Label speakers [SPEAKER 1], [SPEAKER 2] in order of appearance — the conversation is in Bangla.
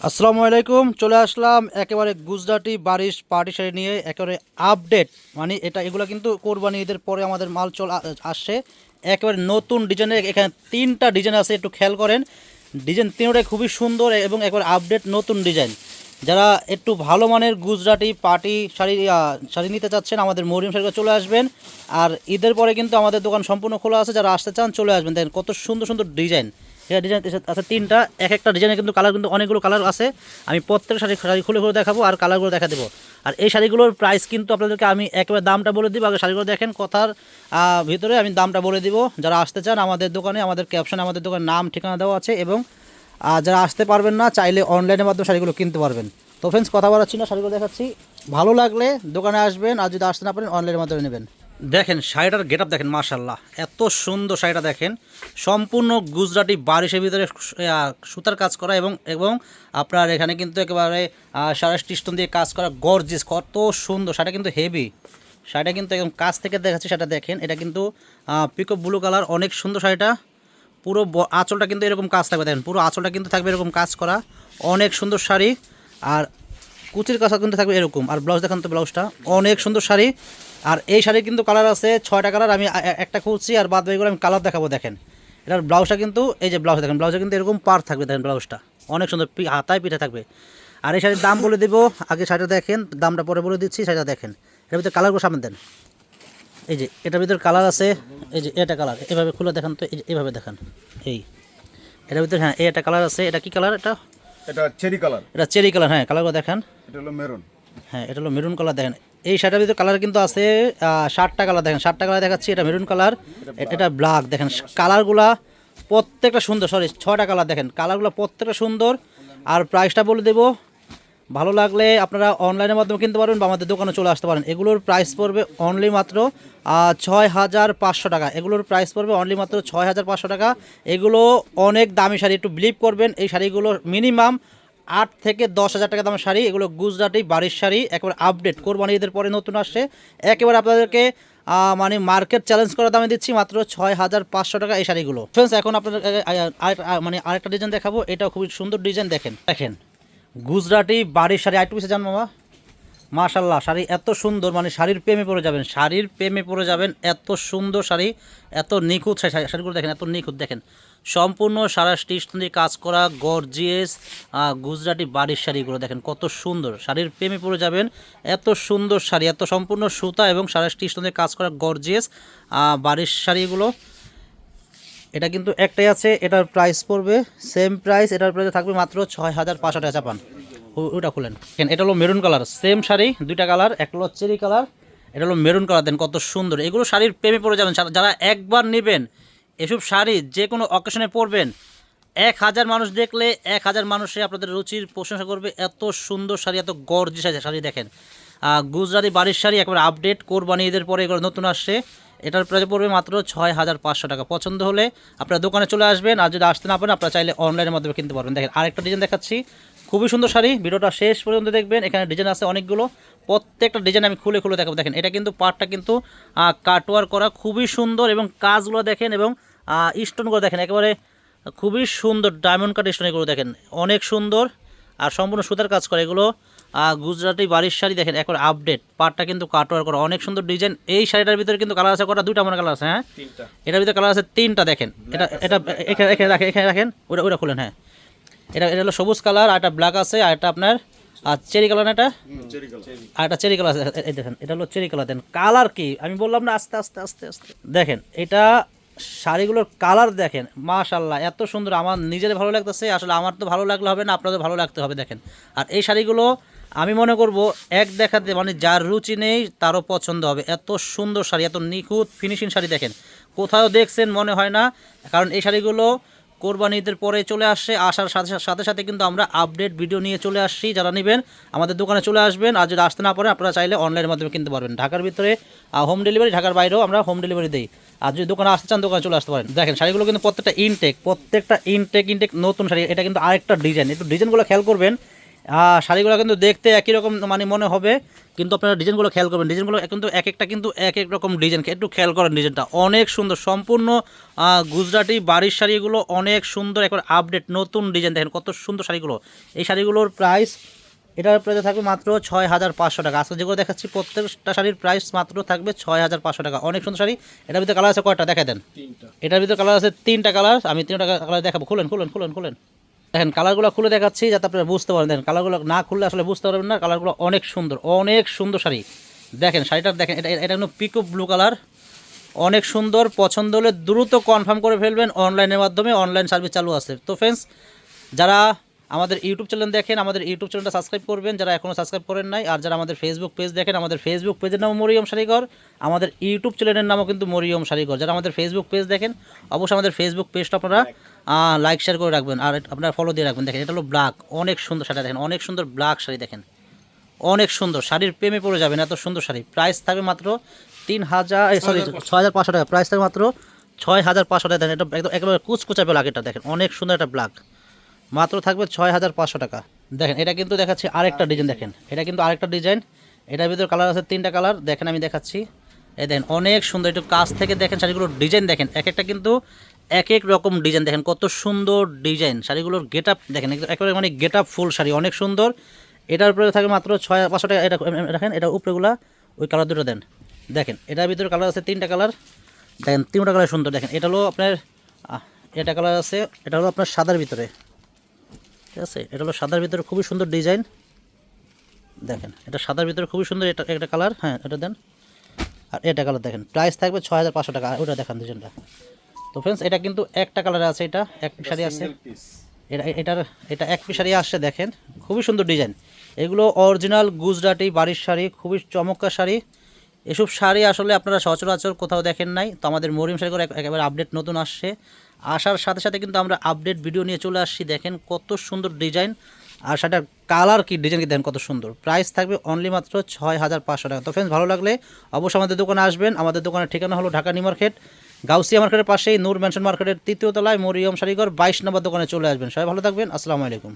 [SPEAKER 1] আসসালামু আলাইকুম। চলে আসলাম একেবারে গুজরাটি বারিশ পার্টি শাড়ি নিয়ে একেবারে আপডেট। মানে এগুলো কিন্তু কোরবানি ঈদের পরে আমাদের মাল আসছে একেবারে নতুন ডিজাইনের। এখানে তিনটা ডিজাইন আছে, একটু খেয়াল করেন। ডিজাইন তিনটাই খুবই সুন্দর এবং একবার আপডেট নতুন ডিজাইন। যারা একটু ভালো মানের গুজরাটি পার্টি শাড়ি নিতে চাচ্ছেন আমাদের মরিয়ম শাড়িগুলো চলে আসবেন। আর ঈদের পরে কিন্তু আমাদের দোকান সম্পূর্ণ খোলা আছে, যারা আসতে চান চলে আসবেন। দেখেন কত সুন্দর সুন্দর ডিজাইন। এটা ডিজাইন আছে তিনটা, এক একটা ডিজাইনে কিন্তু কালার কিন্তু অনেকগুলো কালার আছে। আমি প্রত্যেক শাড়ি খুলে খুলে দেখাবো আর কালারগুলো দেখা দেবো। আর এই শাড়িগুলোর প্রাইস কিন্তু আপনাদেরকে আমি একেবারে দামটা বলে দিব। আগে শাড়িগুলো দেখেন, কথার ভিতরে আমি দামটা বলে দিব। যারা আসতে চান আমাদের দোকানে, আমাদের ক্যাপশনে আমাদের দোকানের নাম ঠিকানা দেওয়া আছে। এবং যারা আসতে পারবেন না চাইলে অনলাইনের মাধ্যমে শাড়িগুলো কিনতে পারবেন। তো ফ্রেন্ডস, কথা বলাচ্ছি না, শাড়িগুলো দেখাচ্ছি। ভালো লাগলে দোকানে আসবেন, আর যদি আসতে না পারেন অনলাইনের মাধ্যমে নেবেন। দেখেন শাড়িটার গেটআপ দেখেন, মাশাআল্লাহ এত সুন্দর শাড়িটা দেখেন। সম্পূর্ণ গুজরাটি বারিশের ভিতরে সুতার কাজ করা এবং এবং আপনার এখানে কিন্তু একেবারে সাড়ে স্টোন দিয়ে কাজ করা, গর্জিয়াস, কত সুন্দর শাড়িটা কিন্তু হেভি। শাড়িটা কিন্তু একদম কাছ থেকে দেখাচ্ছি, সেটা দেখেন। এটা কিন্তু পিকক ব্লু কালার, অনেক সুন্দর শাড়িটা। পুরো আঁচলটা কিন্তু এরকম কাজ থাকবে, দেখেন পুরো আঁচলটা কিন্তু থাকবে এরকম কাজ করা, অনেক সুন্দর শাড়ি। আর কুচির কাঁচা কিন্তু থাকবে এরকম। আর ব্লাউজ দেখান তো, ব্লাউজটা অনেক সুন্দর শাড়ি। আর এই শাড়ির কিন্তু কালার আছে 6টা কালার, আমি একটা খুঁজছি আর বাদ বাকিগুলো আমি কালার দেখাবো। দেখেন এটার ব্লাউজটা কিন্তু, এই যে ব্লাউজ দেখেন, ব্লাউজে কিন্তু এরকম পার থাকবে, দেখেন ব্লাউজটা অনেক সুন্দর, হাতায় পিঠে থাকবে। আর এই শাড়ির দাম বলে দেবো, আগে শাড়িটা দেখেন, দামটা পরে বলে দিচ্ছি। শাড়িটা দেখেন, এটার ভিতরে কালারগুলো সামনে দেন। এই যে এটার ভিতরে কালার আছে, এই যে এটা কালার, এভাবে খুলে দেখান তো, এই যে এভাবে দেখান। এই এটার ভিতরে, হ্যাঁ এই একটা কালার আছে। এটা কি কালার?
[SPEAKER 2] এটা চেরি কালার।
[SPEAKER 1] এটা চেরি কালার, হ্যাঁ কালারগুলো দেখান।
[SPEAKER 2] এটা হলো মেরুন।
[SPEAKER 1] হ্যাঁ এটা হলো মেরুন কালার। দেখেন এই শাড়িটার ভিতরে কালার কিন্তু আছে 7টা কালার। দেখেন 7টা কালার দেখাচ্ছি। এটা মেরুন কালার, এটা ব্ল্যাক। দেখেন কালারগুলা প্রত্যেকটা সুন্দর, সরি 6টা কালার। দেখেন কালারগুলো প্রত্যেকটা সুন্দর। আর প্রাইসটা বলে দেবো, ভালো লাগলে আপনারা অনলাইনের মাধ্যমে কিনতে পারবেন বা আমাদের দোকানে চলে আসতে পারেন। এগুলোর প্রাইস পড়বে অনলি মাত্র 6,500 টাকা। এগুলোর প্রাইস পড়বে অনলি মাত্র 6,500 টাকা। এগুলো অনেক দামি শাড়ি, একটু বিলিভ করবেন। এই শাড়িগুলো মিনিমাম 8 থেকে 10,000 টাকা দামের শাড়ি। এগুলো গুজরাটি বাড়ির শাড়ি, একেবারে আপডেট, কোরবানি ঈদের পরে নতুন আসছে। একেবারে আপনাদেরকে মানে মার্কেট চ্যালেঞ্জ করা দামে দিচ্ছি মাত্র 6,500 টাকা এই শাড়িগুলো। ফ্রেন্ডস, এখন আপনাদের মানে আরেকটা ডিজাইন দেখাবো। এটাও খুবই সুন্দর ডিজাইন। দেখেন দেখেন গুজরাটি বাড়ির শাড়ি, আরেকটু পিছিয়ে যান মামা। মাশাল্লাহ শাড়ি এত সুন্দর, মানে শাড়ির প্রেমে পড়ে যাবেন, শাড়ির প্রেমে পড়ে যাবেন। এত সুন্দর শাড়ি, এত নিখুঁত শাড়িগুলো দেখেন, এত নিখুঁত। দেখেন সম্পূর্ণ সারা স্টিচ দিয়ে কাজ করা, গর্জিয়াস গুজরাটি বাড়ির শাড়িগুলো দেখেন কত সুন্দর। শাড়ির প্রেমে পড়ে যাবেন, এত সুন্দর শাড়ি, এত সম্পূর্ণ সুতা এবং সারা স্টিচ দিয়ে কাজ করা গর্জিয়াস বাড়ির শাড়িগুলো। এটা কিন্তু একটাই আছে, এটার প্রাইস পড়বে সেম প্রাইস, এটার প্রাইস থাকবে মাত্র 6,500 টাকা। চাপান ওটা খুলেন। এটা হলো মেরুন কালার, সেম শাড়ি, দুইটা কালার, একটা হলো চেরি কালার, এটা হলো মেরুন কালার। দেন কত সুন্দর। এগুলো শাড়ির প্রেমে পড়ে যাবেন। যারা একবার নেবেন এসব শাড়ি, যে কোনো অকেশনে পরবেন, 1,000 মানুষ দেখলে 1,000 মানুষে আপনাদের রুচির প্রশংসা করবে। এত সুন্দর শাড়ি, এত গর্জিয়াস শাড়ি। দেখেন গুজরাটি বাড়ির শাড়ি, একেবারে আপডেট, কোরবানি ঈদের পরে এগুলো নতুন আসছে। এটার প্রাইস পড়বে মাত্র 6,500 টাকা। পছন্দ হলে আপনার দোকানে চলে আসবেন, আর যদি আসতে না পারেন আপনারা চাইলে অনলাইনের মাধ্যমে কিনতে পারবেন। দেখেন আরেকটা ডিজাইন দেখাচ্ছি, খুবই সুন্দর শাড়ি। ভিডিওটা শেষ পর্যন্ত দেখবেন, এখানে ডিজাইন আছে অনেকগুলো, প্রত্যেকটা ডিজাইন আমি খুলে খুলে দেখাবো। দেখেন এটা কিন্তু পার্টটা কিন্তু কাটওয়ার করা, খুবই সুন্দর। এবং কাজগুলো দেখেন এবং স্টোনগুলো দেখেন, একেবারে খুবই সুন্দর, ডায়মন্ড কাট স্টোন এগুলো দেখেন, অনেক সুন্দর। আর সম্পূর্ণ সুতার কাজ করে এগুলো। গুজরাটি বাড়ির শাড়ি দেখেন, একবার আপডেট, পাটটা কিন্তু কাটওয়ার করা, অনেক সুন্দর ডিজাইন। এই শাড়িটার ভিতরে কিন্তু কালার আছে কটা, দুইটা আমার কালার আছে, হ্যাঁ এটার ভিতরে কালার আছে 3টা। দেখেন এটা এটা এখানে রাখেন, ওটা খুলেন। হ্যাঁ এটা হলো সবুজ কালার, আর একটা ব্ল্যাক আছে, আর একটা আপনার চেরি কালার, এটা আর একটা চেরি কালার আছে। এই দেখেন এটা হলো চেরি কালার। দেন কালার কি আমি বললাম না, আস্তে আস্তে আস্তে আস্তে দেখেন এটা শাড়িগুলোর কালার দেখেন, মাশাল্লাহ এত সুন্দর। আমার নিজের ভালো লাগতেছে, আসলে আমার তো ভালো লাগলে হবে না, আপনাদের ভালো লাগতে হবে। দেখেন আর এই শাড়িগুলো আমি মনে করব এক দেখাতে, মানে যার রুচি নেই তারও পছন্দ হবে। এত সুন্দর শাড়ি, এত নিখুঁত ফিনিশিং শাড়ি দেখেন, কোথাও দেখছেন মনে হয় না। কারণ এই শাড়িগুলো কোরবানি ঈদের পরে চলে আসছে, আসার সাথে সাথে সাথে কিন্তু আমরা আপডেট ভিডিও নিয়ে চলে আসছি। যারা নেবেন আমাদের দোকানে চলে আসবেন, আর যদি আসতে না পারেন আপনারা চাইলে অনলাইনের মাধ্যমে কিনতে পারবেন। ঢাকার ভিতরে হোম ডেলিভারি, ঢাকার বাইরেও আমরা হোম ডেলিভারি দিই। আর যদি দোকানে আসতে চান দোকানে চলে আসতে পারেন। দেখেন শাড়িগুলো কিন্তু প্রত্যেকটা ইনটেক নতুন শাড়ি। এটা কিন্তু আরেকটা ডিজাইন, একটু ডিজাইনগুলো খেয়াল করবেন। শাড়িগুলো কিন্তু দেখতে একই রকম মানে মনে হবে, কিন্তু আপনারা ডিজাইনগুলো খেয়াল করবেন, ডিজাইনগুলো কিন্তু এক একটা কিন্তু এক এক রকম ডিজাইন, একটু খেয়াল করেন ডিজাইনটা অনেক সুন্দর, সম্পূর্ণ গুজরাটি বাড়ির শাড়িগুলো অনেক সুন্দর, একবার আপডেট নতুন ডিজাইন, দেখেন কত সুন্দর শাড়িগুলো। এই শাড়িগুলোর প্রাইস, এটার প্রাইস থাকবে মাত্র 6,500 টাকা। আজকে যেগুলো দেখাচ্ছি প্রত্যেকটা শাড়ির প্রাইস মাত্র থাকবে 6,500 টাকা। অনেক সুন্দর শাড়ি। এটার ভিতরে কালার আছে কয়টা দেখা দেন? এটার ভিতরে কালার আছে 3টা কালার, আমি 3টা কালার দেখাবো। খুলেন খুলেন খুলেন খুলেন, দেখেন কালারগুলো খুলে দেখাচ্ছি যাতে আপনারা বুঝতে পারেন। দেখেন কালারগুলো না খুললে আসলে বুঝতে পারবেন না। কালারগুলো অনেক সুন্দর, অনেক সুন্দর শাড়ি। দেখেন শাড়িটা দেখেন, এটা কিন্তু পিকো ব্লু কালার, অনেক সুন্দর। পছন্দ হলে দ্রুত কনফার্ম করে ফেলবেন অনলাইনের মাধ্যমে, অনলাইন সার্ভিস চালু আছে। তো ফ্রেন্ডস, যারা আমাদের ইউটিউব চ্যানেল দেখেন, আমাদের ইউটিউব চ্যানেলটা সাবস্ক্রাইব করবেন যারা এখনও সাবস্ক্রাইব করেন নাই। আর যারা আমাদের ফেসবুক পেজ দেখেন, আমাদের ফেসবুক পেজের নাম মরিয়ম শাড়িঘর, আমাদের ইউটিউব চ্যানেলের নামও কিন্তু মরিয়ম শাড়িঘর। যারা আমাদের ফেসবুক পেজ দেখেন, অবশ্যই আমাদের ফেসবুক পেজটা আপনারা লাইক শেয়ার করে রাখবেন আর আপনারা ফলো দিয়ে রাখবেন। দেখেন এটা হলো ব্ল্যাক, অনেক সুন্দর শাড়ি, দেখেন অনেক সুন্দর ব্ল্যাক শাড়ি, দেখেন অনেক সুন্দর। শাড়ির প্রেমে পড়ে যাবেন, এত সুন্দর শাড়ি। প্রাইস থাকবে মাত্র 6,500 টাকা। প্রাইস থাকবে মাত্র 6,500 টাকা। দেখেন এটা একদম একেবারে কুচকুচা ব্ল্যাক, এটা দেখেন অনেক সুন্দর একটা ব্ল্যাক, মাত্র থাকবে 6,500 টাকা। দেখেন এটা কিন্তু দেখাচ্ছি আরেকটা ডিজাইন, দেখেন এটা কিন্তু আরেকটা ডিজাইন। এটার ভিতরে কালার আছে 3টা কালার, দেখেন আমি দেখাচ্ছি। এই দেখেন অনেক সুন্দর, একটু কাছ থেকে দেখেন শাড়িগুলোর ডিজাইন, দেখেন এক একটা কিন্তু এক এক রকম ডিজাইন, দেখেন কত সুন্দর ডিজাইন। শাড়িগুলোর গেট আপ দেখেন, একেবারে মানে গেট আপ ফুল শাড়ি, অনেক সুন্দর। এটার উপরে থাকে মাত্র 6,500 টাকা। এটা দেখেন, এটা উপরেগুলা ওই কালার দুটো দেন। দেখেন এটার ভিতরে কালার আছে 3টা কালার, দেখেন 3টা কালার সুন্দর। দেখেন এটা হলো আপনার এটা কালার আছে, এটা হলো আপনার সাদার ভিতরে, ঠিক আছে। এটা হলো সাদার ভিতরে খুবই সুন্দর ডিজাইন, দেখেন এটা সাদার ভিতরে খুবই সুন্দর। এটা একটা কালার, হ্যাঁ এটা দেন। আর এটা কালার দেখেন, প্রাইস থাকবে 6,500 টাকা। আর ওটা দেখান ডিজাইনটা। তো ফ্রেন্ডস, এটা কিন্তু একটা কালারে আছে, এটা এক পিস শাড়ি আছে, এটা এক পিস শাড়ি আসছে, দেখেন খুবই সুন্দর ডিজাইন। এগুলো অরিজিনাল গুজরাটি বাড়ির শাড়ি, খুবই চমৎকার শাড়ি। এসব শাড়ি আসলে আপনারা সচরাচর কোথাও দেখেন নাই। তো আমাদের মরিয়ম শাড়িঘর একেবারে আপডেট নতুন আসছে, আসার সাথে সাথে কিন্তু আমরা আপডেট ভিডিও নিয়ে চলে আসছি। দেখেন কত সুন্দর ডিজাইন, আর সেটার কালার কি ডিজাইন কি দেখেন কত সুন্দর। প্রাইস থাকবে অনলি মাত্র 6,500 টাকা। তো ফ্রেন্ডস, ভালো লাগলে অবশ্যই আমাদের দোকানে আসবেন। আমাদের দোকানের ঠিকানা হলো ঢাকা নিউ মার্কেট, গাউসিয়া মার্কেটের পাশেই নূর ম্যানশন মার্কেটের 3য় তলায় মরিয়ম শাড়িঘর 22 নম্বর দোকানে চলে আসবেন। সবাই ভালো থাকবেন, আসসালামু আলাইকুম।